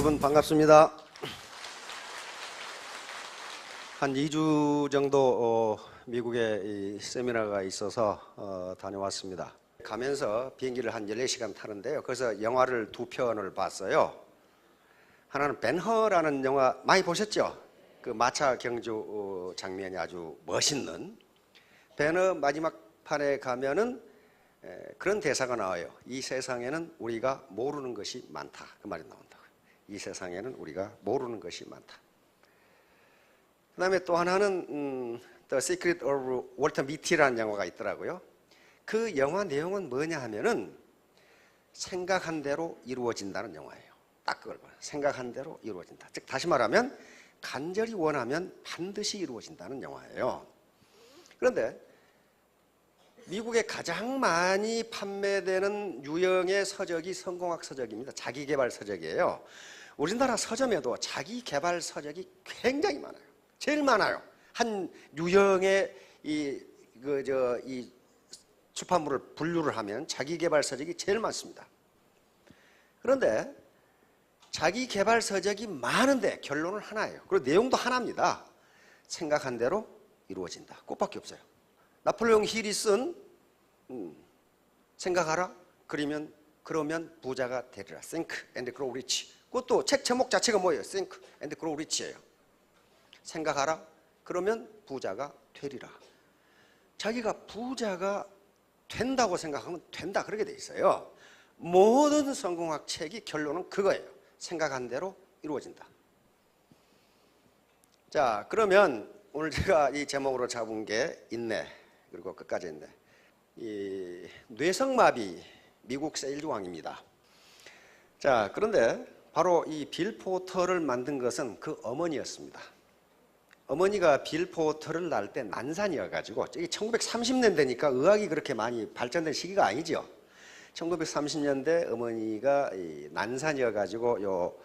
여러분 반갑습니다. 한 2주 정도 미국에 이 세미나가 있어서 다녀왔습니다. 가면서 비행기를 한 14시간 타는데요. 그래서 영화를 2편을 봤어요. 하나는 벤허라는 영화 많이 보셨죠? 그 마차 경주 장면이 아주 멋있는. 벤허 마지막 판에 가면은 그런 대사가 나와요. 이 세상에는 우리가 모르는 것이 많다. 그 말이 나온다고요. 이 세상에는 우리가 모르는 것이 많다. 그 다음에 또 하나는 The Secret of Walter Mitty라는 영화가 있더라고요. 그 영화 내용은 뭐냐 하면은 생각한 대로 이루어진다는 영화예요. 딱 그걸 봐요. 생각한 대로 이루어진다. 즉 다시 말하면 간절히 원하면 반드시 이루어진다는 영화예요. 그런데 미국에 가장 많이 판매되는 유형의 서적이 성공학 서적입니다. 자기개발 서적이에요. 우리나라 서점에도 자기개발 서적이 굉장히 많아요. 제일 많아요. 한 유형의 이 출판물을 분류를 하면 자기개발 서적이 제일 많습니다. 그런데 자기개발 서적이 많은데 결론은 하나예요. 그리고 내용도 하나입니다. 생각한 대로 이루어진다. 그것밖에 없어요. 나폴레옹 힐이 쓴 생각하라 그러면 부자가 되리라. Think and grow rich. 그것도 책 제목 자체가 뭐예요? Think and grow rich예요. 생각하라 그러면 부자가 되리라. 자기가 부자가 된다고 생각하면 된다 그렇게 돼 있어요. 모든 성공학 책이 결론은 그거예요. 생각한 대로 이루어진다. 자, 그러면 오늘 제가 이 제목으로 잡은 게 인내, 그리고 끝까지 인내. 이 뇌성마비 미국 세일즈왕입니다. 자, 그런데 바로 이 빌 포터를 만든 것은 그 어머니였습니다. 어머니가 빌 포터를 낳을 때 난산이어가지고, 1930년대니까 의학이 그렇게 많이 발전된 시기가 아니죠. 1930년대 어머니가 난산이어가지고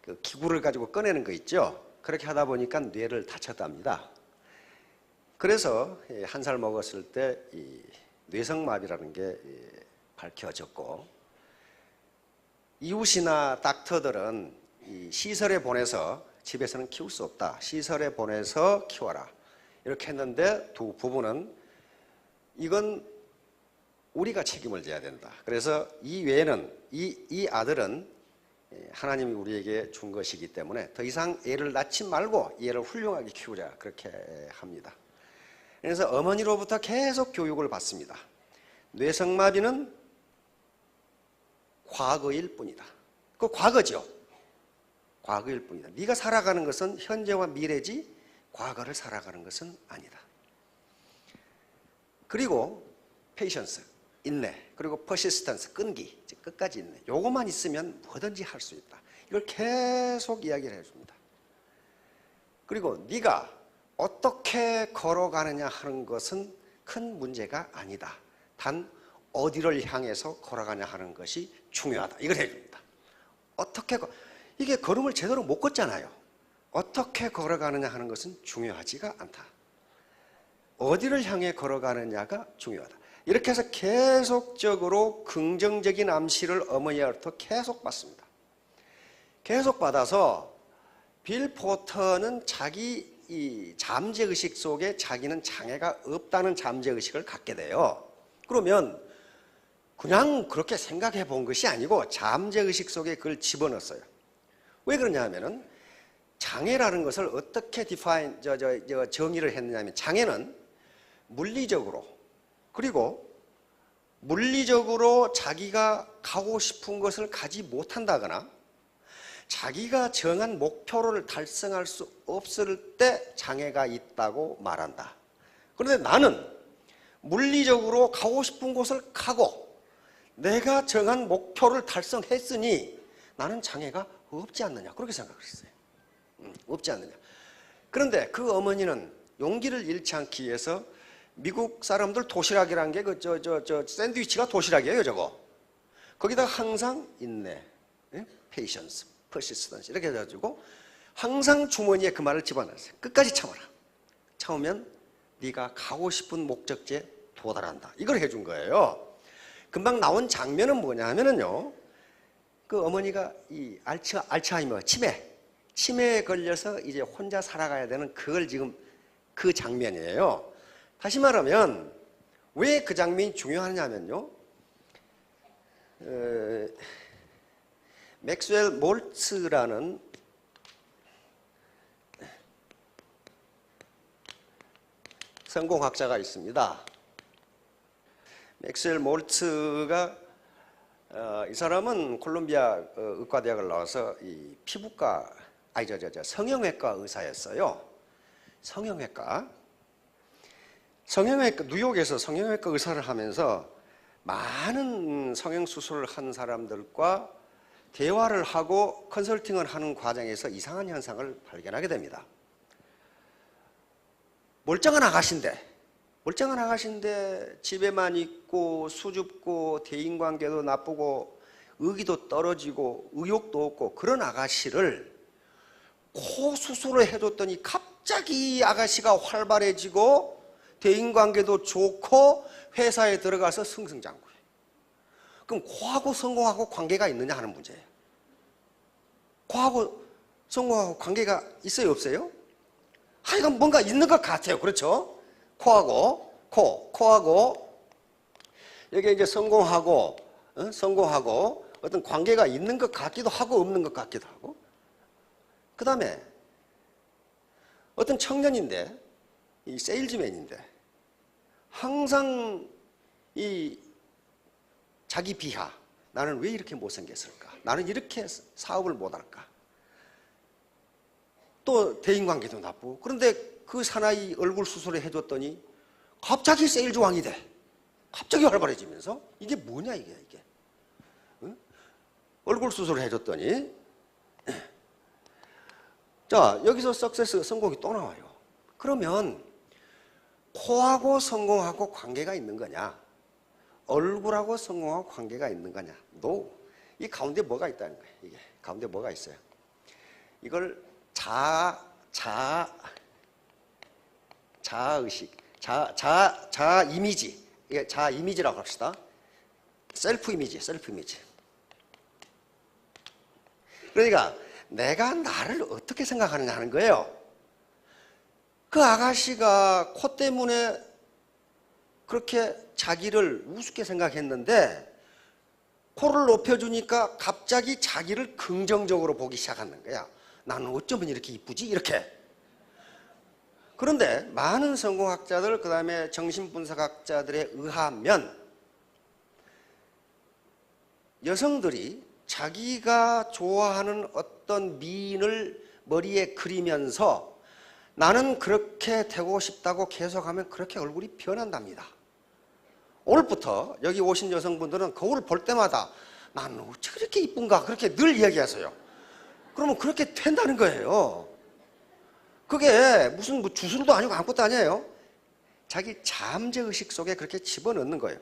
그 기구를 가지고 꺼내는 거 있죠. 그렇게 하다 보니까 뇌를 다쳤답니다. 그래서 1살 먹었을 때 이 뇌성마비라는 게 밝혀졌고, 이웃이나 닥터들은 이 시설에 보내서 집에서는 키울 수 없다. 시설에 보내서 키워라. 이렇게 했는데 두 부부는 이건 우리가 책임을 져야 된다. 그래서 이 외에는 이 아들은 하나님이 우리에게 준 것이기 때문에 더 이상 애를 낳지 말고 이 애를 훌륭하게 키우자. 그렇게 합니다. 그래서 어머니로부터 계속 교육을 받습니다. 뇌성마비는 과거일 뿐이다. 그 과거죠. 과거일 뿐이다. 네가 살아가는 것은 현재와 미래지 과거를 살아가는 것은 아니다. 그리고 patience, 인내, 그리고 persistence, 끈기, 즉 끝까지 인내. 요것만 있으면 뭐든지 할 수 있다. 이걸 계속 이야기를 해줍니다. 그리고 네가 어떻게 걸어가느냐 하는 것은 큰 문제가 아니다. 단 어디를 향해서 걸어가냐 하는 것이 중요하다. 이걸 해줍니다. 이게 걸음을 제대로 못 걷잖아요. 어떻게 걸어가느냐 하는 것은 중요하지가 않다. 어디를 향해 걸어가느냐가 중요하다. 이렇게 해서 계속적으로 긍정적인 암시를 어머니로부터 계속 받습니다. 계속 받아서 빌 포터는 자기 이 잠재의식 속에 자기는 장애가 없다는 잠재의식을 갖게 돼요. 그러면 그냥 그렇게 생각해 본 것이 아니고 잠재의식 속에 그걸 집어넣었어요. 왜 그러냐 하면은 장애라는 것을 어떻게 정의를 했느냐 하면 장애는 물리적으로, 그리고 물리적으로 자기가 가고 싶은 것을 가지 못한다거나 자기가 정한 목표를 달성할 수 없을 때 장애가 있다고 말한다. 그런데 나는 물리적으로 가고 싶은 곳을 가고 내가 정한 목표를 달성했으니 나는 장애가 없지 않느냐, 그렇게 생각을 했어요. 없지 않느냐. 그런데 그 어머니는 용기를 잃지 않기 위해서 미국 사람들 도시락이라는 게 샌드위치가 도시락이에요, 저거. 거기다가 항상 인내, patience, persistence 이렇게 해가지고 항상 주머니에 그 말을 집어넣었어요. 끝까지 참아라. 참으면 네가 가고 싶은 목적지에 도달한다. 이걸 해준 거예요. 금방 나온 장면은 뭐냐 하면은요, 그 어머니가 이 알츠하이머, 치매에 걸려서 이제 혼자 살아가야 되는 그걸 지금 그 장면이에요. 다시 말하면 왜 그 장면이 중요하냐면요. 맥스웰 몰츠라는 성공학자가 있습니다. 맥스웰 몰츠가 이 사람은 콜롬비아 의과대학을 나와서 이 피부과 성형외과 의사였어요. 성형외과 뉴욕에서 성형외과 의사를 하면서 많은 성형수술을 한 사람들과 대화를 하고 컨설팅을 하는 과정에서 이상한 현상을 발견하게 됩니다. 멀쩡한 아가씨인데 집에만 있고 수줍고 대인관계도 나쁘고 의기도 떨어지고 의욕도 없고 그런 아가씨를 코 수술을 해줬더니 갑자기 아가씨가 활발해지고 대인관계도 좋고 회사에 들어가서 승승장구해. 그럼 코하고 성공하고 관계가 있느냐 하는 문제예요. 코하고 성공하고 관계가 있어요, 없어요? 하여간 뭔가 있는 것 같아요. 그렇죠? 코하고 여기 이제 성공하고 어떤 관계가 있는 것 같기도 하고 없는 것 같기도 하고. 그 다음에 어떤 청년인데 이 세일즈맨인데 항상 이 자기 비하, 나는 왜 이렇게 못생겼을까? 나는 이렇게 사업을 못할까? 또 대인관계도 나쁘고. 그런데 그 사나이 얼굴 수술을 해줬더니 갑자기 세일즈 왕이 돼. 갑자기 활발해지면서 이게 뭐냐 이게. 응? 얼굴 수술을 해줬더니 자, 여기서 성공이 또 나와요. 그러면 코하고 성공하고 관계가 있는 거냐? 얼굴하고 성공하고 관계가 있는 거냐? No. 이 가운데 뭐가 있다는 거예요. 이게 가운데 뭐가 있어요? 이걸 자아의식, 자아 이미지, 이게 자아 이미지라고 합시다. 셀프 이미지. 그러니까 내가 나를 어떻게 생각하느냐 하는 거예요. 그 아가씨가 코 때문에 그렇게 자기를 우습게 생각했는데 코를 높여주니까 갑자기 자기를 긍정적으로 보기 시작하는 거야. 나는 어쩌면 이렇게 이쁘지? 이렇게. 그런데 많은 성공학자들, 그 다음에 정신분석학자들에 의하면 여성들이 자기가 좋아하는 어떤 미인을 머리에 그리면서 나는 그렇게 되고 싶다고 계속하면 그렇게 얼굴이 변한답니다. 오늘부터 여기 오신 여성분들은 거울을 볼 때마다 나는 어떻게 그렇게 이쁜가 그렇게 늘 이야기하세요. 그러면 그렇게 된다는 거예요. 그게 무슨 주술도 아니고 아무것도 아니에요. 자기 잠재의식 속에 그렇게 집어넣는 거예요.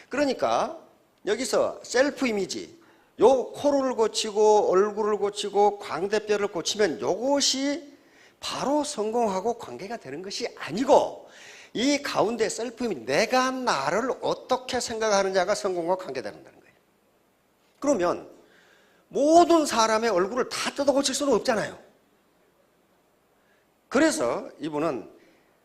그러니까 여기서 셀프 이미지, 요 코를 고치고 얼굴을 고치고 광대뼈를 고치면 요것이 바로 성공하고 관계가 되는 것이 아니고 이 가운데 셀프 이미지, 내가 나를 어떻게 생각하느냐가 성공과 관계되는 거예요. 그러면 모든 사람의 얼굴을 다 뜯어 고칠 수는 없잖아요. 그래서 이분은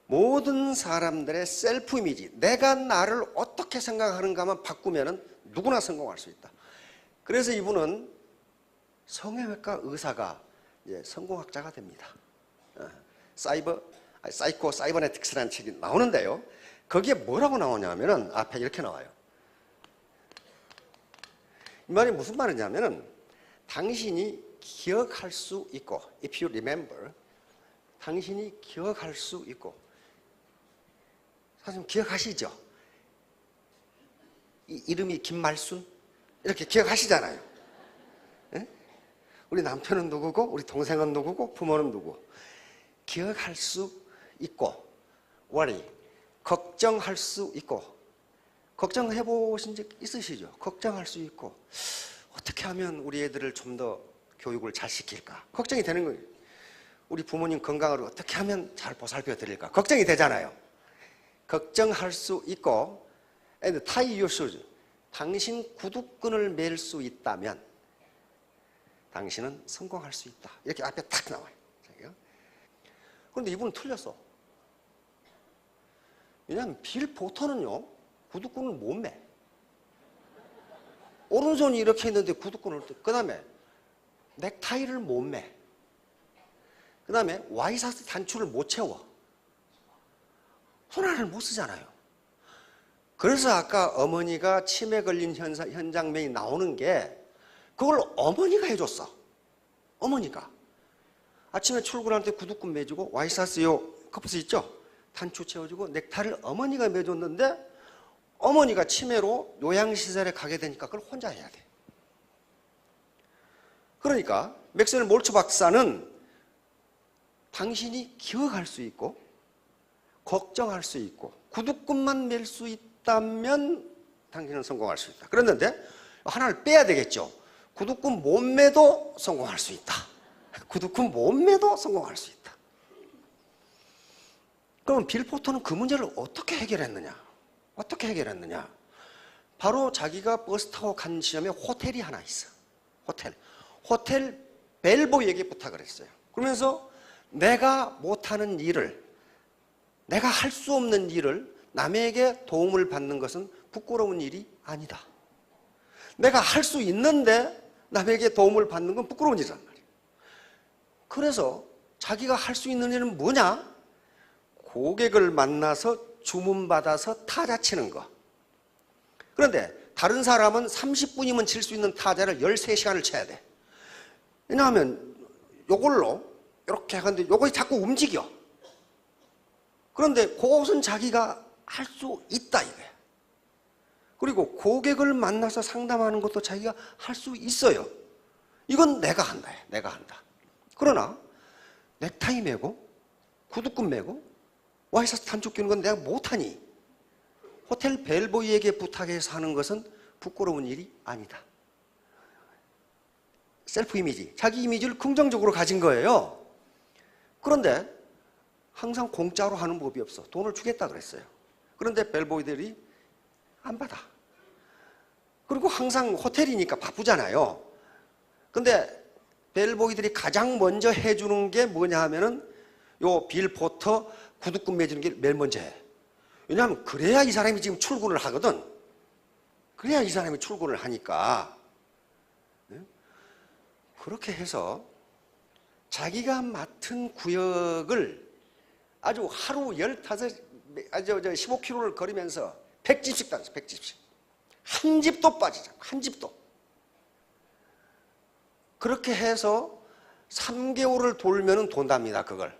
모든 사람들의 셀프 이미지, 내가 나를 어떻게 생각하는가만 바꾸면 누구나 성공할 수 있다. 그래서 이분은 성형외과 의사가 이제 성공학자가 됩니다. 사이버네틱스라는 책이 나오는데요. 거기에 뭐라고 나오냐면은 앞에 이렇게 나와요. 이 말이 무슨 말이냐면은 당신이 기억할 수 있고, if you remember, 당신이 기억할 수 있고, 사실 기억하시죠? 이름이 김말순? 이렇게 기억하시잖아요. 네? 우리 남편은 누구고, 우리 동생은 누구고, 부모는 누구. 기억할 수 있고, worry, 걱정할 수 있고, 걱정해 보신 적 있으시죠? 걱정할 수 있고, 어떻게 하면 우리 애들을 좀 더 교육을 잘 시킬까? 걱정이 되는 거예요. 우리 부모님 건강을 어떻게 하면 잘 보살펴 드릴까? 걱정이 되잖아요. 걱정할 수 있고, and tie your shoes. 당신 구두끈을 맬 수 있다면, 당신은 성공할 수 있다. 이렇게 앞에 딱 나와요. 그런데 이분은 틀렸어. 왜냐하면 빌 포터는요, 구두끈을 못 매. 오른손이 이렇게 있는데 구두끈을, 그 다음에 넥타이를 못 매. 그 다음에 와이셔츠 단추를 못 채워. 손 하나를 못 쓰잖아요. 그래서 아까 어머니가 치매 걸린 현장면이 나오는 게 그걸 어머니가 해줬어. 어머니가. 아침에 출근할 때 구두끈 매주고 와이셔츠 요 커프스 있죠? 단추 채워주고 넥타이를 어머니가 매줬는데 어머니가 치매로 요양시설에 가게 되니까 그걸 혼자 해야 돼. 그러니까 맥스웰 몰츠 박사는 당신이 기억할 수 있고 걱정할 수 있고 구두끈만 맬 수 있다면 당신은 성공할 수 있다. 그랬는데 하나를 빼야 되겠죠. 구두끈 못 매도 성공할 수 있다. 구두끈 못 매도 성공할 수 있다. 그럼 빌 포터는 그 문제를 어떻게 해결했느냐? 어떻게 해결했느냐? 바로 자기가 버스 타고 간 지점에 호텔이 하나 있어. 호텔 벨보이에게 부탁을 했어요. 그러면서 내가 못하는 일을, 내가 할 수 없는 일을 남에게 도움을 받는 것은 부끄러운 일이 아니다. 내가 할 수 있는데 남에게 도움을 받는 건 부끄러운 일이란 말이에요. 그래서 자기가 할 수 있는 일은 뭐냐? 고객을 만나서 주문받아서 타자 치는 거. 그런데 다른 사람은 30분이면 칠 수 있는 타자를 13시간을 쳐야 돼. 왜냐하면 요걸로 이렇게 하는데 요거 자꾸 움직여. 그런데 그것은 자기가 할 수 있다 이거야. 그리고 고객을 만나서 상담하는 것도 자기가 할 수 있어요. 이건 내가 한다. 내가 한다. 그러나 넥타이 매고 구두끈 매고 와이셔츠 단추 끼는 건 내가 못하니 호텔 벨보이에게 부탁해서 하는 것은 부끄러운 일이 아니다. 셀프 이미지, 자기 이미지를 긍정적으로 가진 거예요. 그런데 항상 공짜로 하는 법이 없어. 돈을 주겠다 그랬어요. 그런데 벨보이들이 안 받아. 그리고 항상 호텔이니까 바쁘잖아요. 근데 벨보이들이 가장 먼저 해주는 게 뭐냐 하면은 요 빌 포터 구두끈 매주는 게 제일 먼저 해. 왜냐하면 그래야 이 사람이 지금 출근을 하거든. 그래야 이 사람이 출근을 하니까. 그렇게 해서 자기가 맡은 구역을 아주 하루 15km를 걸으면서 100집씩 다녔어. 100집씩. 한 집도 빠지지 않고, 한 집도. 그렇게 해서 3개월을 돌면은 돈답니다, 그걸.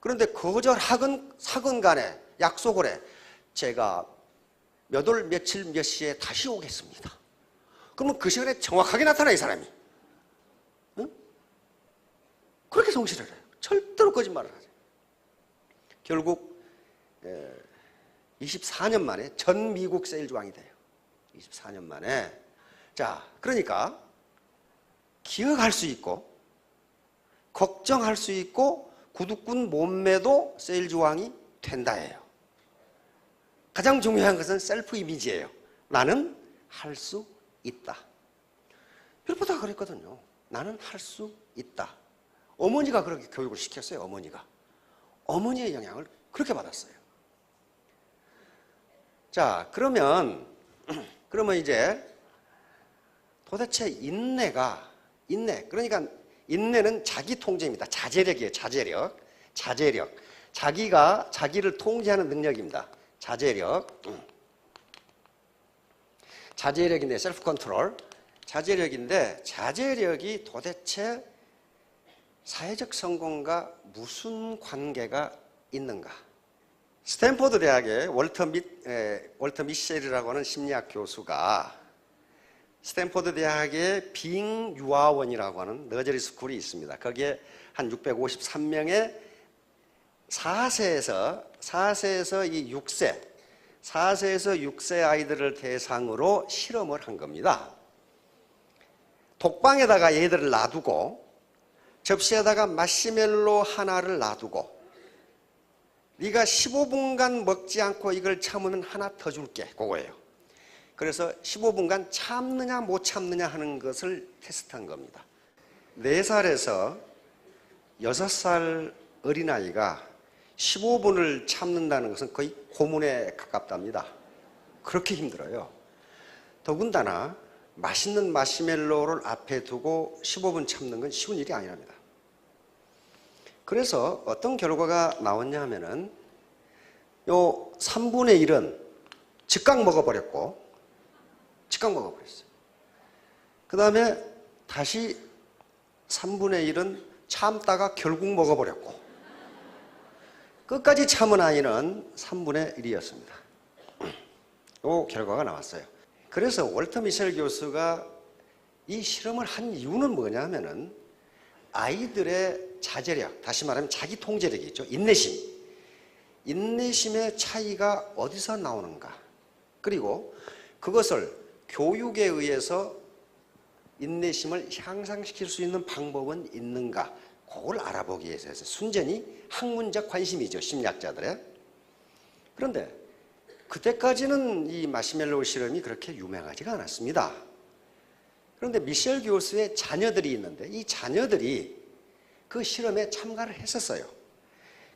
그런데 거절하건 사건 간에 약속을 해. 제가 몇 월 며칠 몇 시에 다시 오겠습니다. 그러면 그 시간에 정확하게 나타나, 이 사람이. 응? 그렇게 성실을 해요. 절대로 거짓말을 하죠. 결국 24년 만에 전 미국 세일즈왕이 돼요. 24년 만에. 자, 그러니까 기억할 수 있고 걱정할 수 있고 구두끈 몸매도 세일즈왕이 된다예요. 가장 중요한 것은 셀프 이미지예요. 나는 할 수 있다. 빌 포터가 그랬거든요. 나는 할 수 있다. 어머니가 그렇게 교육을 시켰어요. 어머니의 영향을 그렇게 받았어요. 자, 그러면 이제 도대체 인내, 그러니까 인내는 자기 통제입니다. 자제력이에요. 자제력. 자기가 자기를 통제하는 능력입니다. 자제력인데 셀프 컨트롤. 자제력인데 자제력이 도대체 사회적 성공과 무슨 관계가 있는가? 스탠포드 대학의 월터 미셸이라고 하는 심리학 교수가 스탠포드 대학의 빙 유아원이라고 하는 너저리 스쿨이 있습니다. 거기에 한 653명의 4세에서 6세 아이들을 대상으로 실험을 한 겁니다. 독방에다가 얘들을 놔두고 접시에다가 마시멜로 하나를 놔두고 네가 15분간 먹지 않고 이걸 참으면 하나 더 줄게. 그거예요. 그래서 15분간 참느냐 못 참느냐 하는 것을 테스트한 겁니다. 4살에서 6살 어린아이가 15분을 참는다는 것은 거의 고문에 가깝답니다. 그렇게 힘들어요. 더군다나 맛있는 마시멜로를 앞에 두고 15분 참는 건 쉬운 일이 아니랍니다. 그래서 어떤 결과가 나왔냐 하면은 요 3분의 1은 즉각 먹어버렸고, 즉각 먹어버렸어요. 그 다음에 다시 3분의 1은 참다가 결국 먹어버렸고, 끝까지 참은 아이는 3분의 1이었습니다. 요 결과가 나왔어요. 그래서 월터 미셸 교수가 이 실험을 한 이유는 뭐냐 하면은 아이들의 자제력, 다시 말하면 자기 통제력이 있죠. 인내심의 차이가 어디서 나오는가. 그리고 그것을 교육에 의해서 인내심을 향상시킬 수 있는 방법은 있는가. 그걸 알아보기 위해서 순전히 학문적 관심이죠. 심리학자들의. 그런데 그때까지는 이 마시멜로우 실험이 그렇게 유명하지가 않았습니다. 그런데 미셸 교수의 자녀들이 있는데 이 자녀들이 그 실험에 참가를 했었어요.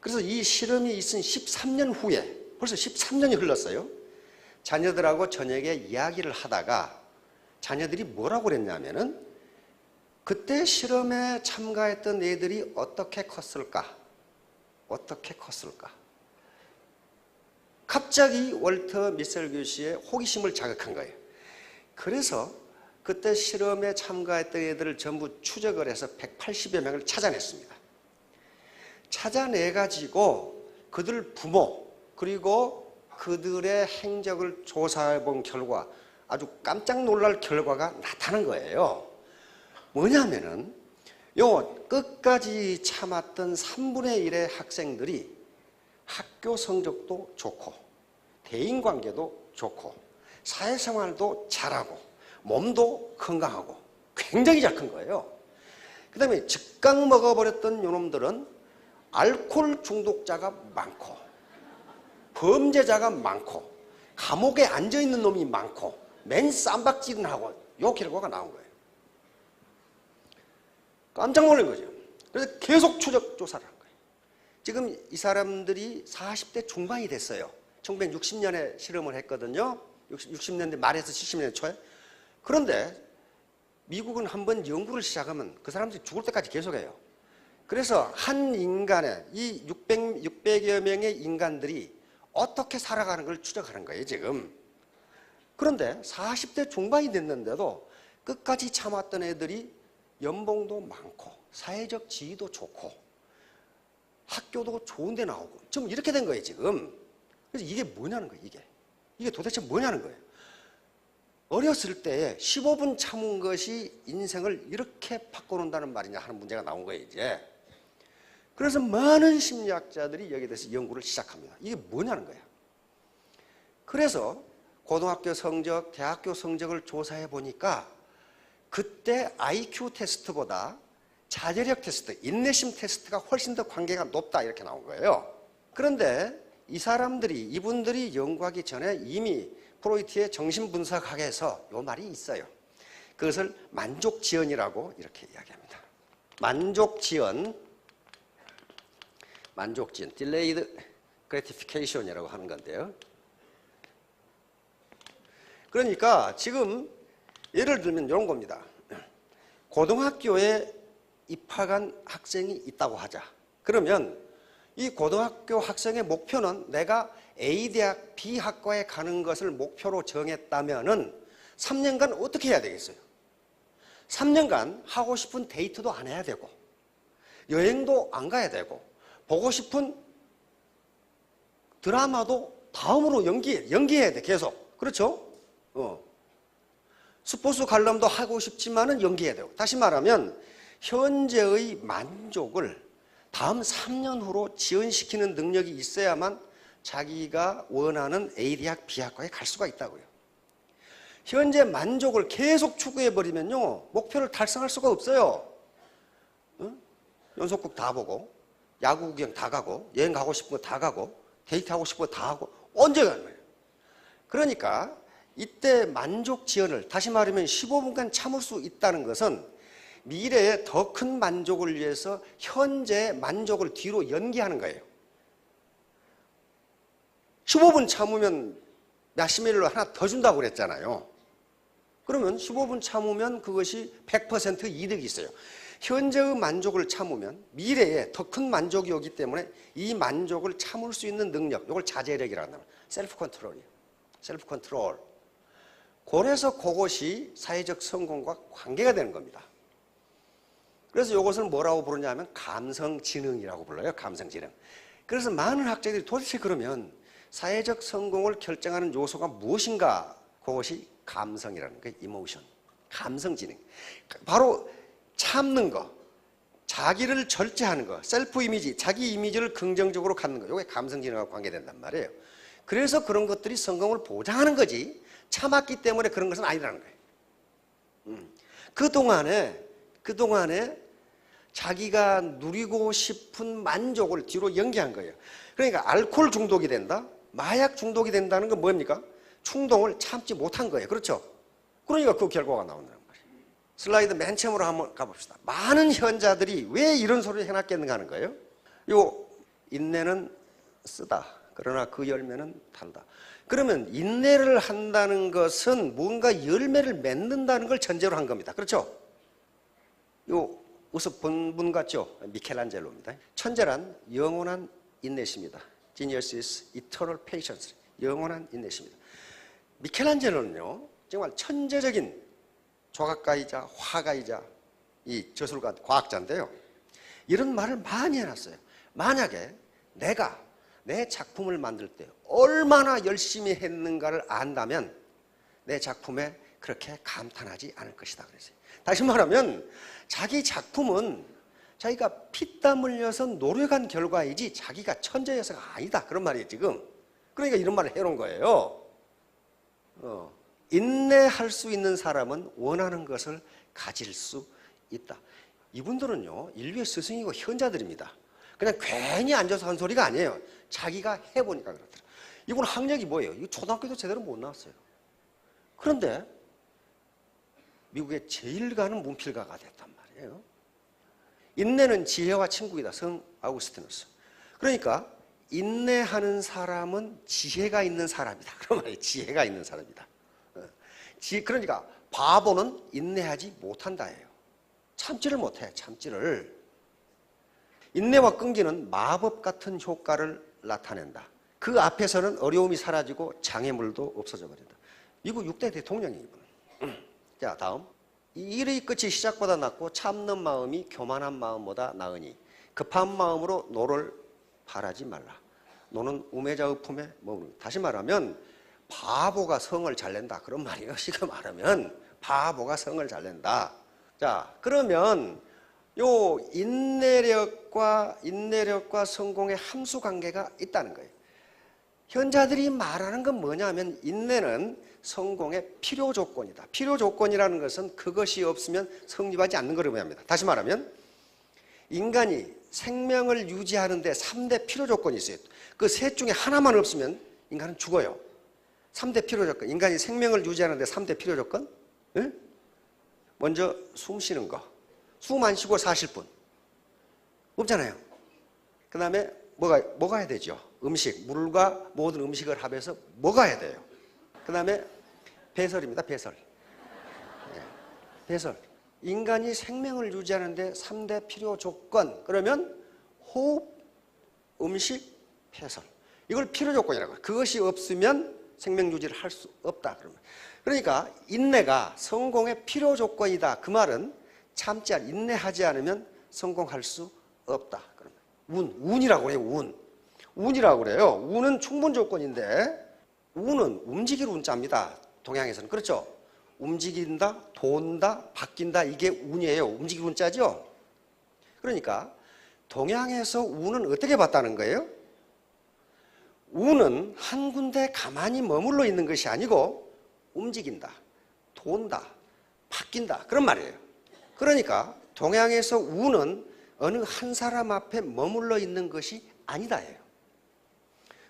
그래서 이 실험이 있은 13년 후에, 벌써 13년이 흘렀어요. 자녀들하고 저녁에 이야기를 하다가 자녀들이 뭐라고 그랬냐면은 그때 실험에 참가했던 애들이 어떻게 컸을까? 어떻게 컸을까? 갑자기 월터 미셸 교수의 호기심을 자극한 거예요. 그래서 그때 실험에 참가했던 애들을 전부 추적을 해서 180여 명을 찾아냈습니다. 찾아내가지고 그들 부모 그리고 그들의 행적을 조사해 본 결과 아주 깜짝 놀랄 결과가 나타난 거예요. 뭐냐면은 요 끝까지 참았던 3분의 1의 학생들이 학교 성적도 좋고 대인관계도 좋고 사회생활도 잘하고 몸도 건강하고 굉장히 잘 큰 거예요. 그 다음에 즉각 먹어버렸던 요놈들은 알코올 중독자가 많고 범죄자가 많고 감옥에 앉아있는 놈이 많고 맨 쌈박질은 하고 요 결과가 나온 거예요. 깜짝 놀란 거죠. 그래서 계속 추적 조사를 한 거예요. 지금 이 사람들이 40대 중반이 됐어요. 1960년에 실험을 했거든요. 60년대 말에서 70년대 초에. 그런데 미국은 한번 연구를 시작하면 그 사람들이 죽을 때까지 계속해요. 그래서 한 인간의 이 600여 명의 인간들이 어떻게 살아가는 걸 추적하는 거예요, 지금. 그런데 40대 중반이 됐는데도 끝까지 참았던 애들이 연봉도 많고 사회적 지위도 좋고 학교도 좋은 데 나오고 좀 이렇게 된 거예요, 지금. 그래서 이게 뭐냐는 거예요, 이게 도대체 뭐냐는 거예요. 어렸을 때 15분 참은 것이 인생을 이렇게 바꿔놓는다는 말이냐 하는 문제가 나온 거예요, 이제. 그래서 많은 심리학자들이 여기에 대해서 연구를 시작합니다. 이게 뭐냐는 거예요. 그래서 고등학교 성적, 대학교 성적을 조사해 보니까 그때 IQ 테스트보다 자제력 테스트, 인내심 테스트가 훨씬 더 관계가 높다 이렇게 나온 거예요. 그런데 이분들이 연구하기 전에 이미 프로이트의 정신분석학에서 요 말이 있어요. 그것을 만족지연이라고 이렇게 이야기합니다. 만족지연, delayed gratification이라고 하는 건데요. 그러니까 지금 예를 들면 이런 겁니다. 고등학교에 입학한 학생이 있다고 하자. 그러면 이 고등학교 학생의 목표는 내가 A 대학 B 학과에 가는 것을 목표로 정했다면은 3년간 어떻게 해야 되겠어요? 3년간 하고 싶은 데이트도 안 해야 되고 여행도 안 가야 되고 보고 싶은 드라마도 다음으로 연기해야 돼, 계속. 그렇죠? 스포츠 관람도 하고 싶지만은 연기해야 되고. 다시 말하면 현재의 만족을 다음 3년 후로 지연시키는 능력이 있어야만 자기가 원하는 A 대학 B 학과에 갈 수가 있다고요. 현재 만족을 계속 추구해버리면요, 목표를 달성할 수가 없어요. 연속극 다 보고 야구 구경 다 가고 여행 가고 싶은 거 다 가고 데이트하고 싶은 거 다 하고 언제 가는 거예요? 그러니까 이때 만족 지연을, 다시 말하면 15분간 참을 수 있다는 것은 미래에 더 큰 만족을 위해서 현재의 만족을 뒤로 연기하는 거예요. 15분 참으면 마시멜로 하나 더 준다고 그랬잖아요. 그러면 15분 참으면 그것이 100% 이득이 있어요. 현재의 만족을 참으면 미래에 더 큰 만족이 오기 때문에 이 만족을 참을 수 있는 능력, 이걸 자제력이라고 합니다. 셀프 컨트롤이에요. 셀프 컨트롤. 그래서 그것이 사회적 성공과 관계가 되는 겁니다. 그래서 이것을 뭐라고 부르냐면 감성지능이라고 불러요. 감성지능. 그래서 많은 학자들이 도대체 그러면 사회적 성공을 결정하는 요소가 무엇인가? 그것이 감성이라는 거예요. 이모션. 감성지능. 바로 참는 거, 자기를 절제하는 거, 셀프 이미지, 자기 이미지를 긍정적으로 갖는 거, 이게 감성지능하고 관계된단 말이에요. 그래서 그런 것들이 성공을 보장하는 거지 참았기 때문에 그런 것은 아니라는 거예요. 그동안에 자기가 누리고 싶은 만족을 뒤로 연기한 거예요. 그러니까 알코올 중독이 된다, 마약 중독이 된다는 건 뭡니까? 충동을 참지 못한 거예요. 그렇죠? 그러니까 그 결과가 나온다는 거예요. 슬라이드 맨 처음으로 한번 가봅시다. 많은 현자들이 왜 이런 소리를 해놨겠는가 하는 거예요. 요 인내는 쓰다. 그러나 그 열매는 달다. 그러면 인내를 한다는 것은 뭔가 열매를 맺는다는 걸 전제로 한 겁니다. 그렇죠? 요 어서 본 분 같죠? 미켈란젤로입니다. 천재란 영원한 인내심이다. Genius is eternal patience. 영원한 인내심이다. 미켈란젤로는요, 정말 천재적인 조각가이자 화가이자 이 저술가, 과학자인데요. 이런 말을 많이 해놨어요. 만약에 내가 내 작품을 만들 때 얼마나 열심히 했는가를 안다면 내 작품에 그렇게 감탄하지 않을 것이다 그랬어요. 다시 말하면 자기 작품은 자기가 피땀 흘려서 노력한 결과이지 자기가 천재여서가 아니다 그런 말이에요 지금. 그러니까 이런 말을 해놓은 거예요. 인내할 수 있는 사람은 원하는 것을 가질 수 있다. 이분들은요 인류의 스승이고 현자들입니다. 그냥 괜히 앉아서 한 소리가 아니에요. 자기가 해보니까 그렇더라. 이분 학력이 뭐예요? 이거 초등학교도 제대로 못 나왔어요. 그런데 미국의 제일 가는 문필가가 됐단 말이에요. 인내는 지혜와 친구이다. 성 아우구스티누스. 그러니까 인내하는 사람은 지혜가 있는 사람이다. 그런 말이에요. 지혜가 있는 사람이다. 그러니까 바보는 인내하지 못한다예요. 참지를 못해. 참지를. 인내와 끈기는 마법 같은 효과를 나타낸다. 그 앞에서는 어려움이 사라지고 장애물도 없어져 버린다. 미국 6대 대통령이 이분. 자, 다음. 이 일의 끝이 시작보다 낫고 참는 마음이 교만한 마음보다 나으니 급한 마음으로 노를 바라지 말라. 노는 우매자의 품에 머무른다. 다시 말하면 바보가 성을 잘 낸다. 그런 말이에요. 지금 말하면 바보가 성을 잘 낸다. 자, 그러면 요 인내력과 성공의 함수 관계가 있다는 거예요. 현자들이 말하는 건 뭐냐면 인내는 성공의 필요 조건이다. 필요 조건이라는 것은 그것이 없으면 성립하지 않는 것을 의미합니다. 다시 말하면 인간이 생명을 유지하는 데 3대 필요 조건이 있어요. 그 셋 중에 하나만 없으면 인간은 죽어요. 3대 필요 조건. 인간이 생명을 유지하는 데 3대 필요 조건. 네? 먼저 숨 쉬는 거. 숨 안 쉬고 사실 분. 없잖아요. 그 다음에 뭐가 해야 되죠? 음식. 물과 모든 음식을 합해서 먹어야 돼요. 그 다음에 배설입니다. 배설. 네. 배설. 인간이 생명을 유지하는데 3대 필요 조건. 그러면 호흡, 음식, 배설. 이걸 필요 조건이라고 해요. 그것이 없으면 생명 유지를 할 수 없다. 그러니까 인내가 성공의 필요 조건이다. 그 말은 참지 않, 인내하지 않으면 성공할 수 없다. 운이라고 그래요. 운이라고 그래요. 운은 충분 조건인데 운은 움직일 운자입니다. 동양에서는. 그렇죠? 움직인다, 돈다, 바뀐다. 이게 운이에요. 움직일 운자죠? 그러니까 동양에서 운은 어떻게 봤다는 거예요? 운은 한 군데 가만히 머물러 있는 것이 아니고 움직인다, 돈다, 바뀐다. 그런 말이에요. 그러니까 동양에서 운은 어느 한 사람 앞에 머물러 있는 것이 아니다예요.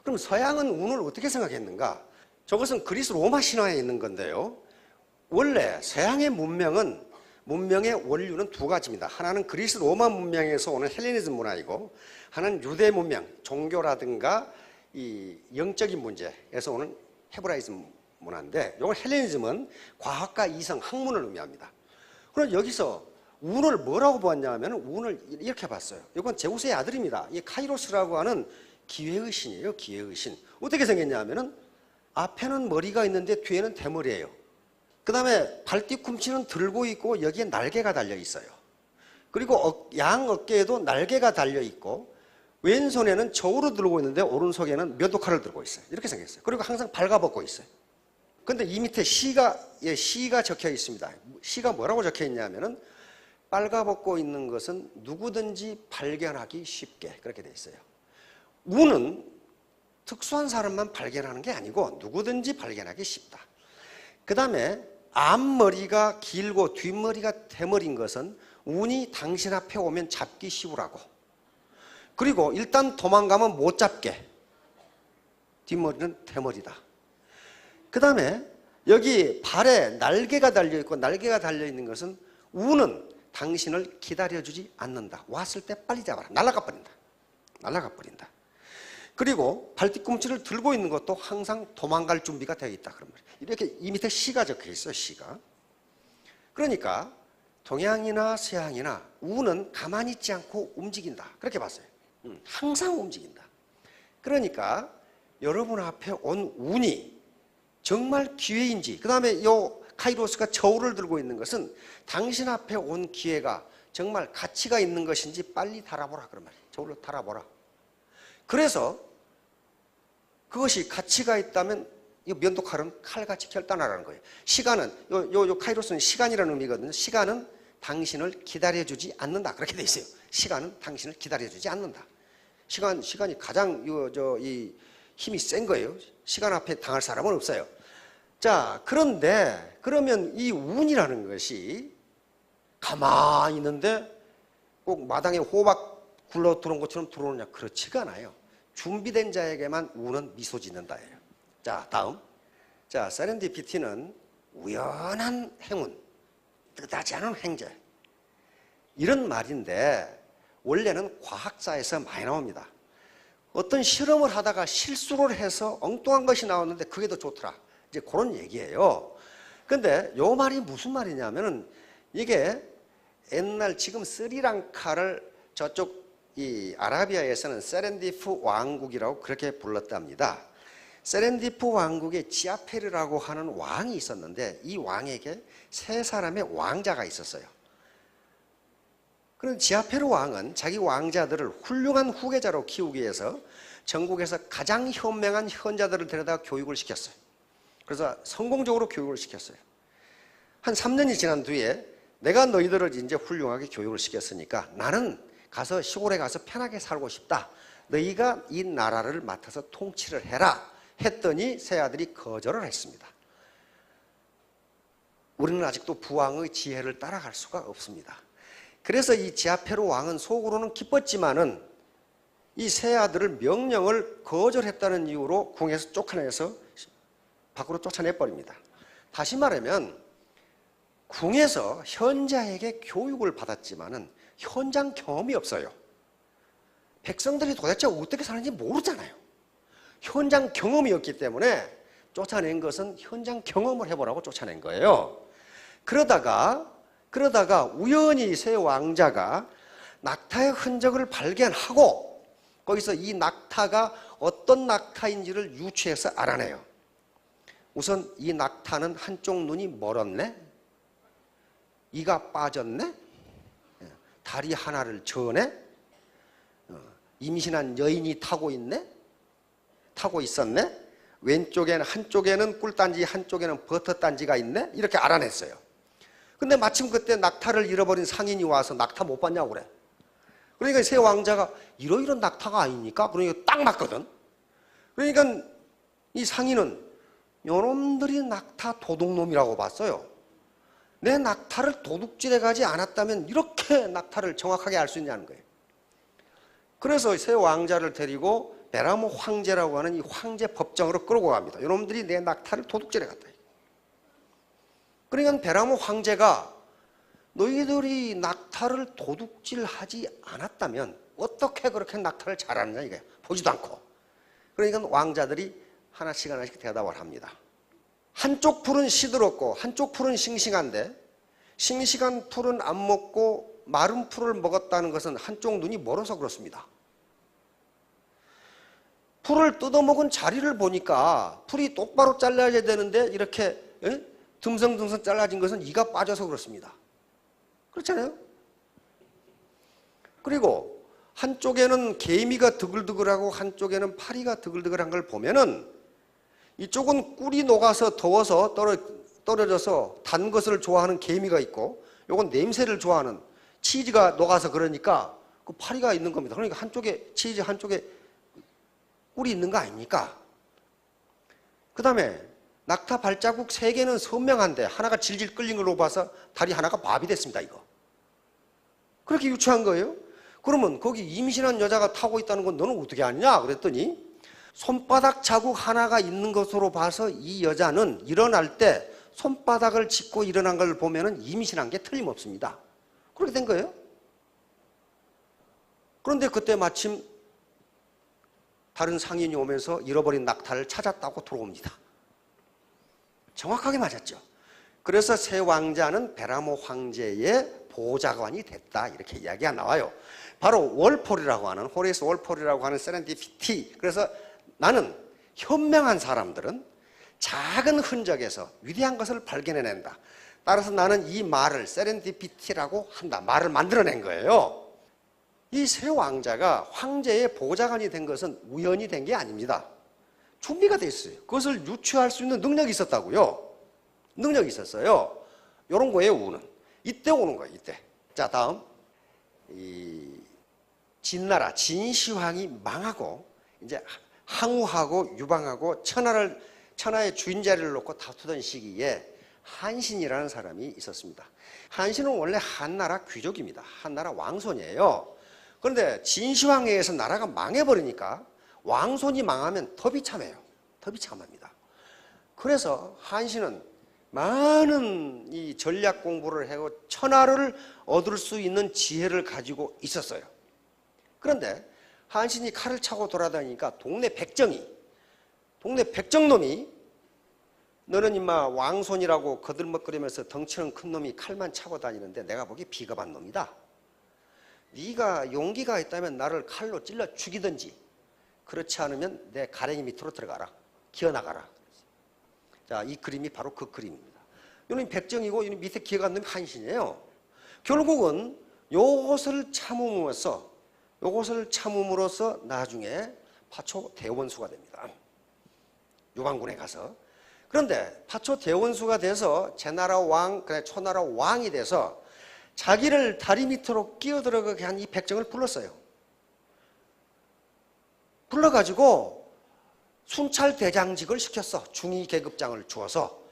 그럼 서양은 운을 어떻게 생각했는가? 저것은 그리스 로마 신화에 있는 건데요. 원래 서양의 문명은 문명의 원류는 두 가지입니다. 하나는 그리스 로마 문명에서 오는 헬레니즘 문화이고, 하나는 유대 문명, 종교라든가 이 영적인 문제에서 오는 헤브라이즘 문화인데, 이건 헬레니즘은 과학과 이성, 학문을 의미합니다. 그럼 여기서 운을 뭐라고 보았냐면 운을 이렇게 봤어요. 이건 제우스의 아들입니다. 이 카이로스라고 하는 기회의 신이에요. 기회의 신. 어떻게 생겼냐면은 앞에는 머리가 있는데 뒤에는 대머리예요. 그 다음에 발뒤꿈치는 들고 있고 여기에 날개가 달려 있어요. 그리고 양 어깨에도 날개가 달려 있고 왼손에는 저울을 들고 있는데 오른손에는 면도칼을 들고 있어요. 이렇게 생겼어요. 그리고 항상 발가벗고 있어요. 근데 이 밑에 시가 적혀 있습니다. 시가 뭐라고 적혀 있냐면은 빨가벗고 있는 것은 누구든지 발견하기 쉽게, 그렇게 돼 있어요. 운은 특수한 사람만 발견하는 게 아니고 누구든지 발견하기 쉽다. 그 다음에 앞머리가 길고 뒷머리가 대머리인 것은 운이 당신 앞에 오면 잡기 쉬우라고. 그리고 일단 도망가면 못 잡게. 뒷머리는 대머리다. 그 다음에 여기 발에 날개가 달려있고, 날개가 달려있는 것은 운은 당신을 기다려주지 않는다. 왔을 때 빨리 잡아라. 날아가 버린다. 날아가 버린다. 그리고 발뒤꿈치를 들고 있는 것도 항상 도망갈 준비가 되어 있다. 그런 말이에요. 이렇게 이 밑에 시가 적혀 있어요. 시가. 그러니까 동양이나 서양이나 운은 가만히 있지 않고 움직인다. 그렇게 봤어요. 항상 움직인다. 그러니까 여러분 앞에 온 운이 정말 기회인지, 그 다음에 요 카이로스가 저울을 들고 있는 것은 당신 앞에 온 기회가 정말 가치가 있는 것인지 빨리 달아보라. 그런 말이에요. 저울로 달아보라. 그래서 그것이 가치가 있다면 이 면도칼은 칼같이 결단하라는 거예요. 시간은, 요 카이로스는 시간이라는 의미거든요. 시간은 당신을 기다려주지 않는다. 그렇게 돼 있어요. 시간은 당신을 기다려주지 않는다. 시간이 가장 이 힘이 센 거예요. 시간 앞에 당할 사람은 없어요. 자, 그런데 그러면 이 운이라는 것이 가만히 있는데 꼭 마당에 호박 굴러 들어온 것처럼 들어오느냐? 그렇지가 않아요. 준비된 자에게만 운은 미소 짓는다예요. 자, 다음. 자, 세렌디피티는 우연한 행운, 뜻하지 않은 횡재. 이런 말인데 원래는 과학사에서 많이 나옵니다. 어떤 실험을 하다가 실수를 해서 엉뚱한 것이 나왔는데 그게 더 좋더라. 이제 그런 얘기예요. 근데 요 말이 무슨 말이냐면은 이게 옛날 지금 스리랑카를 저쪽 이 아라비아에서는 세렌디프 왕국이라고 그렇게 불렀답니다. 세렌디프 왕국에 지아페르라고 하는 왕이 있었는데 이 왕에게 세 사람의 왕자가 있었어요. 그런 지아페르 왕은 자기 왕자들을 훌륭한 후계자로 키우기 위해서 전국에서 가장 현명한 현자들을 데려다 교육을 시켰어요. 그래서 성공적으로 교육을 시켰어요. 한 3년이 지난 뒤에 내가 너희들을 이제 훌륭하게 교육을 시켰으니까 나는 가서 시골에 가서 편하게 살고 싶다. 너희가 이 나라를 맡아서 통치를 해라. 했더니 세 아들이 거절을 했습니다. 우리는 아직도 부왕의 지혜를 따라갈 수가 없습니다. 그래서 이 지아페르 왕은 속으로는 기뻤지만은 이 세 아들을 명령을 거절했다는 이유로 궁에서 쫓아내서 밖으로 쫓아내버립니다. 다시 말하면 궁에서 현자에게 교육을 받았지만은 현장 경험이 없어요. 백성들이 도대체 어떻게 사는지 모르잖아요. 현장 경험이 없기 때문에 쫓아낸 것은 현장 경험을 해보라고 쫓아낸 거예요. 그러다가 우연히 세 왕자가 낙타의 흔적을 발견하고 거기서 이 낙타가 어떤 낙타인지를 유추해서 알아내요. 우선 이 낙타는 한쪽 눈이 멀었네? 이가 빠졌네? 다리 하나를 저네? 임신한 여인이 타고 있었네? 왼쪽에는 한쪽에는 꿀단지 한쪽에는 버섯단지가 있네? 이렇게 알아냈어요. 근데 마침 그때 낙타를 잃어버린 상인이 와서 낙타 못 봤냐고 그래. 그러니까 세 왕자가 이러이런 낙타가 아니니까 그러니까 딱 맞거든. 그러니까 이 상인은 요놈들이 낙타 도둑놈이라고 봤어요. 내 낙타를 도둑질해 가지 않았다면 이렇게 낙타를 정확하게 알 수 있냐는 거예요. 그래서 세 왕자를 데리고 베라모 황제라고 하는 이 황제 법정으로 끌고 갑니다. 요놈들이 내 낙타를 도둑질해 갔다. 그러니까 베라모 황제가 너희들이 낙타를 도둑질하지 않았다면 어떻게 그렇게 낙타를 잘하느냐 이게 보지도 않고. 그러니까 왕자들이 하나씩 하나씩 대답을 합니다. 한쪽 풀은 시들었고 한쪽 풀은 싱싱한데 싱싱한 풀은 안 먹고 마른 풀을 먹었다는 것은 한쪽 눈이 멀어서 그렇습니다. 풀을 뜯어먹은 자리를 보니까 풀이 똑바로 잘라야 되는데 이렇게 듬성듬성 잘라진 것은 이가 빠져서 그렇습니다. 그렇잖아요? 그리고 한쪽에는 개미가 드글드글하고 한쪽에는 파리가 드글드글한 걸 보면은 이쪽은 꿀이 녹아서 더워서 떨어져서 단 것을 좋아하는 개미가 있고 요건 냄새를 좋아하는 치즈가 녹아서 그러니까 그 파리가 있는 겁니다. 그러니까 한쪽에 치즈 한쪽에 꿀이 있는 거 아닙니까? 그 다음에 낙타 발자국 3개는 선명한데 하나가 질질 끌린 걸로 봐서 다리 하나가 밥이 됐습니다. 이거 그렇게 유추한 거예요. 그러면 거기 임신한 여자가 타고 있다는 건 너는 어떻게 아느냐 그랬더니 손바닥 자국 하나가 있는 것으로 봐서 이 여자는 일어날 때 손바닥을 짚고 일어난 걸 보면 임신한 게 틀림없습니다. 그렇게 된 거예요. 그런데 그때 마침 다른 상인이 오면서 잃어버린 낙타를 찾았다고 들어옵니다. 정확하게 맞았죠. 그래서 새 왕자는 베라모 황제의 보좌관이 됐다 이렇게 이야기가 나와요. 바로 월폴이라고 하는 호레이스 월폴이라고 하는 세렌디피티. 그래서 나는 현명한 사람들은 작은 흔적에서 위대한 것을 발견해낸다. 따라서 나는 이 말을 세렌디피티라고 한다. 말을 만들어낸 거예요. 이 새 왕자가 황제의 보좌관이 된 것은 우연히 된 게 아닙니다. 준비가 돼 있어요. 그것을 유추할 수 있는 능력이 있었다고요. 능력이 있었어요. 이런 거예요, 우는. 이때 오는 거예요, 이때. 자, 다음. 이 진나라, 진시황이 망하고, 이제 항우하고 유방하고 천하의 주인자리를 놓고 다투던 시기에 한신이라는 사람이 있었습니다. 한신은 원래 한나라 귀족입니다. 한나라 왕손이에요. 그런데 진시황에 의해서 나라가 망해버리니까 왕손이 망하면 더 비참해요. 더 비참합니다. 그래서 한신은 많은 이 전략 공부를 하고 천하를 얻을 수 있는 지혜를 가지고 있었어요. 그런데 한신이 칼을 차고 돌아다니니까 동네 백정놈이 너는 임마 왕손이라고 거들먹거리면서 덩치는 큰 놈이 칼만 차고 다니는데 내가 보기 비겁한 놈이다. 네가 용기가 있다면 나를 칼로 찔러 죽이든지 그렇지 않으면 내 가랭이 밑으로 들어가라. 기어나가라. 자, 이 그림이 바로 그 그림입니다. 이놈이 백정이고 이 밑에 기어간 놈이 한신이에요. 결국은 요것을 참음으로써 나중에 파초 대원수가 됩니다. 유방군에 가서. 그런데 파초 대원수가 돼서 제나라 왕, 그래 초나라 왕이 돼서 자기를 다리 밑으로 끼어들어가게 한 이 백정을 불렀어요. 불러가지고 순찰 대장직을 시켰어. 중위 계급장을 주어서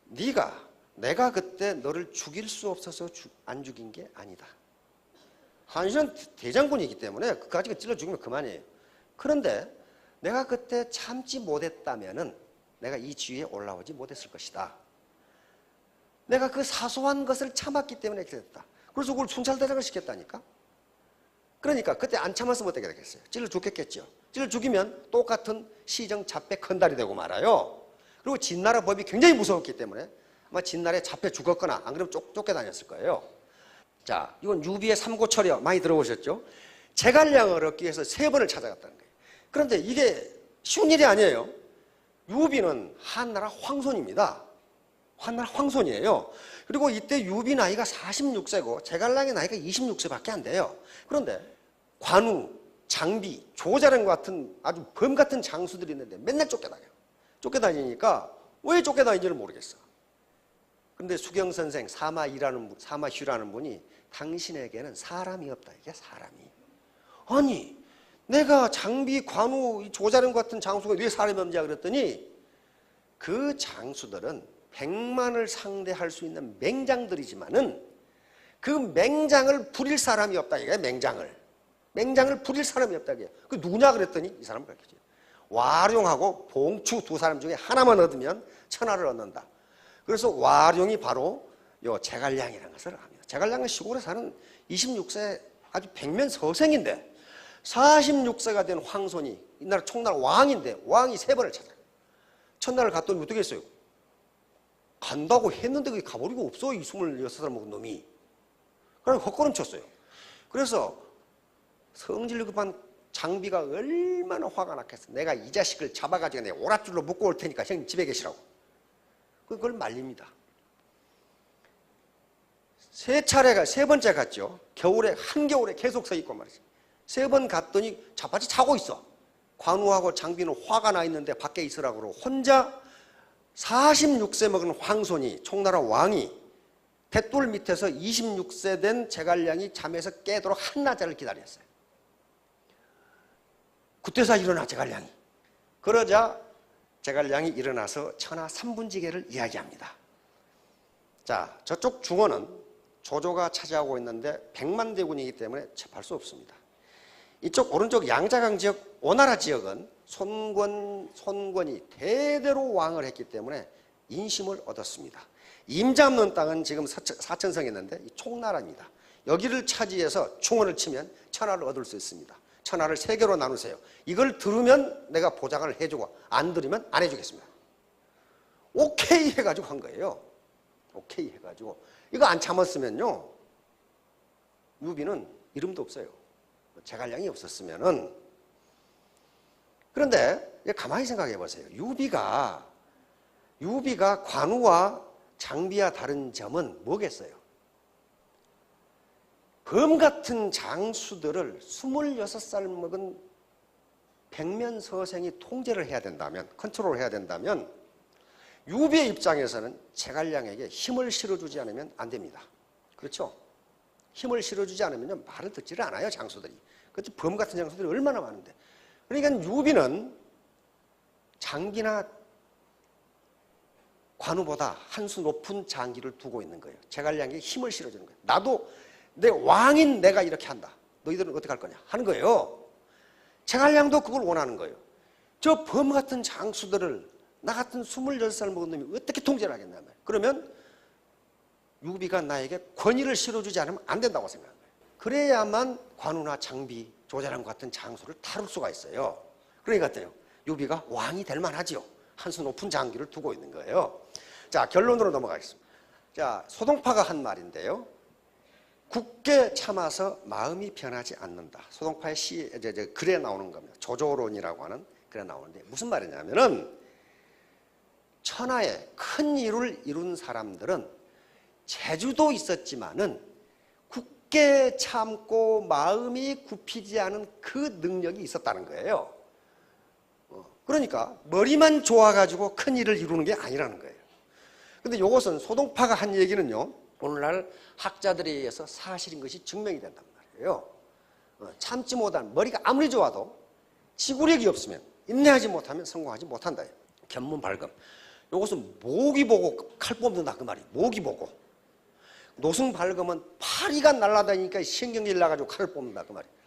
내가 그때 너를 죽일 수 없어서 안 죽인 게 아니다. 한신은 대장군이기 때문에 그까지 찔러 죽이면 그만이에요. 그런데 내가 그때 참지 못했다면은 내가 이 지위에 올라오지 못했을 것이다. 내가 그 사소한 것을 참았기 때문에 이렇게 됐다. 그래서 그걸 순찰대장을 시켰다니까. 그러니까 그때 안 참았으면 어떻게 되겠어요? 찔러 죽겠겠죠. 찔러 죽이면 똑같은 시정 잡배 큰달이 되고 말아요. 그리고 진나라 법이 굉장히 무서웠기 때문에 아마 진나라에 잡혀 죽었거나 안 그러면 쫓겨다녔을 거예요. 자, 이건 유비의 삼고철이요. 많이 들어보셨죠? 제갈량을 얻기 위해서 3번을 찾아갔다는 거예요. 그런데 이게 쉬운 일이 아니에요. 유비는 한나라 황손입니다. 한나라 황손이에요. 그리고 이때 유비 나이가 46세고 제갈량의 나이가 26세밖에 안 돼요. 그런데 관우, 장비, 조자령 같은 아주 범 같은 장수들이 있는데 맨날 쫓겨다녀요. 쫓겨다니니까 왜 쫓겨다니는지를 모르겠어. 그런데 수경 선생 사마휴라는 분이 당신에게는 사람이 없다. 이게 사람이. 아니 내가 장비, 관우, 조자령 같은 장수가 왜 사람이 없냐 그랬더니 그 장수들은 100만을 상대할 수 있는 맹장들이지만은 그 맹장을 부릴 사람이 없다. 이게 맹장을 부릴 사람이 없다. 이게 그 누구냐 그랬더니 이 사람을 가르쳐줘요. 와룡하고 봉추 2 사람 중에 하나만 얻으면 천하를 얻는다. 그래서 와룡이 바로 요 제갈량이라는 것을 합니다. 제갈량은 시골에 사는 26세 아주 백면서생인데 46세가 된 황손이 이 나라 총나라 왕인데 왕이 3번을 찾아요. 첫날을 갔더니 어떻게 했어요? 간다고 했는데 그게 가버리고 없어. 이 26살 먹은 놈이. 그래서 헛걸음쳤어요. 그래서 성질 급한 장비가 얼마나 화가 났겠어. 내가 이 자식을 잡아가지고 내가 오랏줄로 묶고 올 테니까 형님 집에 계시라고. 그걸 말립니다. 3번째 갔죠. 겨울에, 한겨울에 계속 서 있고 말이죠. 3번 갔더니 자빠지 자고 있어. 관우하고 장비는 화가 나 있는데 밖에 있으라고 그러고 혼자 46세 먹은 황손이 총나라 왕이 뱃돌 밑에서 26세 된 제갈량이 잠에서 깨도록 한나절을 기다렸어요. 그때서 일어나 제갈량이. 그러자 제갈량이 일어나서 천하 3분지계를 이야기합니다. 자, 저쪽 중원은 조조가 차지하고 있는데 100만 대군이기 때문에 접할 수 없습니다. 이쪽 오른쪽 양자강 지역, 오나라 지역은 손권이 대대로 왕을 했기 때문에 인심을 얻었습니다. 임자 없는 땅은 지금 사천성에 있는데 총나라입니다. 여기를 차지해서 충원을 치면 천하를 얻을 수 있습니다. 천하를 3개로 나누세요. 이걸 들으면 내가 보장을 해주고 안 들으면 안 해주겠습니다. 오케이 해가지고 한 거예요. 오케이 해가지고 이거 안 참았으면요 유비는 이름도 없어요. 제갈량이 없었으면은. 그런데 가만히 생각해 보세요. 유비가 관우와 장비와 다른 점은 뭐겠어요? 범 같은 장수들을 26살 먹은 백면서생이 통제를 해야 된다면, 컨트롤을 해야 된다면 유비의 입장에서는 제갈량에게 힘을 실어주지 않으면 안 됩니다. 그렇죠? 힘을 실어주지 않으면 말을 듣지를 않아요, 장수들이. 그것도 범 같은 장수들이 얼마나 많은데. 그러니까 유비는 장기나 관우보다 한 수 높은 장기를 두고 있는 거예요. 제갈량에게 힘을 실어주는 거예요. 나도 내 왕인 내가 이렇게 한다. 너희들은 어떻게 할 거냐 하는 거예요. 제갈량도 그걸 원하는 거예요. 저 범 같은 장수들을 나 같은 26살 먹은 놈이 어떻게 통제를 하겠냐 말이에요. 그러면 유비가 나에게 권위를 실어주지 않으면 안 된다고 생각한 거예요. 그래야만 관우나 장비, 조자랑 같은 장수를 다룰 수가 있어요. 그러니까 어때요? 유비가 왕이 될 만하지요. 한 수 높은 장기를 두고 있는 거예요. 자, 결론으로 넘어가겠습니다. 자, 소동파가 한 말인데요. 굳게 참아서 마음이 변하지 않는다. 소동파의 글에 나오는 겁니다. 조조론이라고 하는 글에 나오는데 무슨 말이냐면은 천하에 큰 일을 이룬 사람들은 재주도 있었지만은 굳게 참고 마음이 굽히지 않은 그 능력이 있었다는 거예요. 그러니까 머리만 좋아가지고 큰 일을 이루는 게 아니라는 거예요. 근데 이것은 소동파가 한 얘기는요, 오늘날 학자들에 의해서 사실인 것이 증명이 된단 말이에요. 참지 못한, 머리가 아무리 좋아도 지구력이 없으면, 인내하지 못하면 성공하지 못한다. 견문 발금. 이것은 모기 보고 칼 뽑는다 그 말이에요. 모기 보고. 노승 발금은 파리가 날아다니니까 신경질 나가지고 칼을 뽑는다 그 말이에요.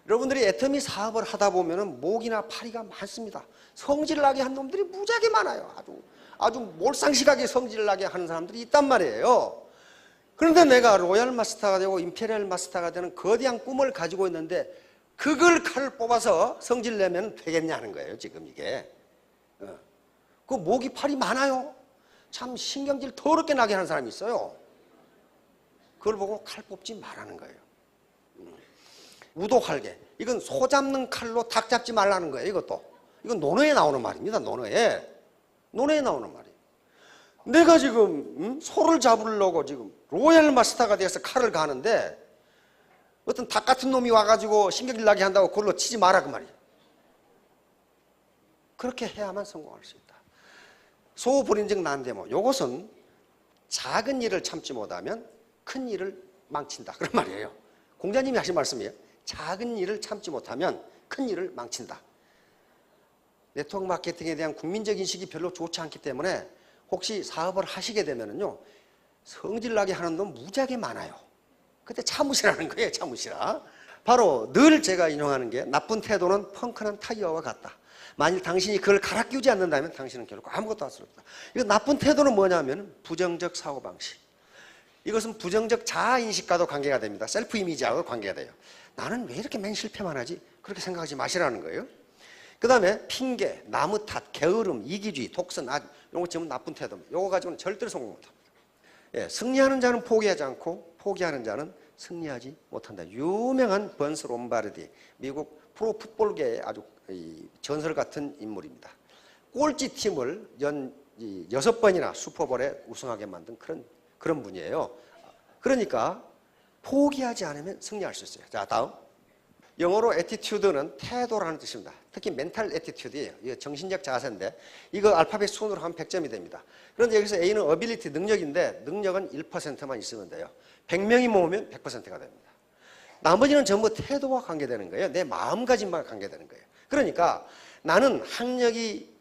여러분들이 애터미 사업을 하다 보면은 모기나 파리가 많습니다. 성질 나게 한 놈들이 무지하게 많아요. 아주 몰상식하게 성질 나게 하는 사람들이 있단 말이에요. 그런데 내가 로얄 마스터가 되고 임페리얼 마스터가 되는 거대한 꿈을 가지고 있는데 그걸 칼을 뽑아서 성질 내면 되겠냐는 거예요. 지금 이게. 그 모기 파리 많아요. 참 신경질 더럽게 나게 하는 사람이 있어요. 그걸 보고 칼 뽑지 말라는 거예요. 우도칼개. 이건 소 잡는 칼로 닭 잡지 말라는 거예요. 이것도. 이건 논어에 나오는 말입니다. 논어에 나오는 말이에요. 내가 지금 소를 잡으려고 지금 로얄 마스터가 돼서 칼을 가는데 어떤 닭 같은 놈이 와가지고 신경질 나게 한다고 그걸로 치지 마라 그 말이에요. 그렇게 해야만 성공할 수 있다. 소불인증 난데모. 이것은 작은 일을 참지 못하면 큰 일을 망친다 그런 말이에요. 공자님이 하신 말씀이에요. 작은 일을 참지 못하면 큰 일을 망친다. 네트워크 마케팅에 대한 국민적 인식이 별로 좋지 않기 때문에 혹시 사업을 하시게 되면은요, 성질나게 하는 놈 무지하게 많아요. 그때 참으시라는 거예요. 참으시라. 바로 늘 제가 인용하는 게 나쁜 태도는 펑크난 타이어와 같다. 만일 당신이 그걸 갈아 끼우지 않는다면 당신은 결코 아무것도 할 수 없다. 이거 나쁜 태도는 뭐냐면 부정적 사고방식. 이것은 부정적 자아인식과도 관계가 됩니다. 셀프 이미지하고 관계가 돼요. 나는 왜 이렇게 맨 실패만 하지? 그렇게 생각하지 마시라는 거예요. 그 다음에 핑계, 나무 탓, 게으름, 이기주의, 독선, 이런 거 지금 나쁜 태도. 이거 가지고는 절대로 성공 못합니다. 예, 승리하는 자는 포기하지 않고 포기하는 자는 승리하지 못한다. 유명한 번스 롬바르디, 미국 프로 풋볼계의 아주 전설 같은 인물입니다. 꼴찌 팀을 6번이나 슈퍼볼에 우승하게 만든 그런 분이에요. 그러니까 포기하지 않으면 승리할 수 있어요. 자, 다음. 영어로 attitude는 태도라는 뜻입니다. 특히 멘탈 attitude예요. 이거 정신적 자세인데 이거 알파벳 순으로 하면 100점이 됩니다. 그런데 여기서 A는 ability, 능력인데 능력은 1%만 있으면 돼요. 100명이 모으면 100%가 됩니다. 나머지는 전부 태도와 관계되는 거예요. 내 마음가짐과 관계되는 거예요. 그러니까 나는 학력이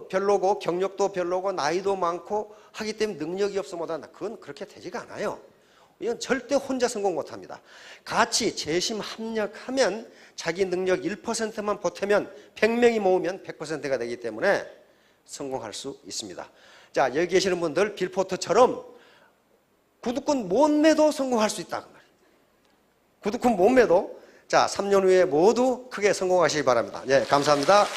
별로고 경력도 별로고 나이도 많고 하기 때문에 능력이 없어 못한다. 그건 그렇게 되지가 않아요. 이건 절대 혼자 성공 못합니다. 같이 재심 합력하면 자기 능력 1%만 보태면 100명이 모으면 100%가 되기 때문에 성공할 수 있습니다. 자, 여기 계시는 분들 빌 포터처럼 구두꾼 못 매도 성공할 수 있다. 구두꾼 못 매도. 자, 3년 후에 모두 크게 성공하시기 바랍니다. 예, 감사합니다.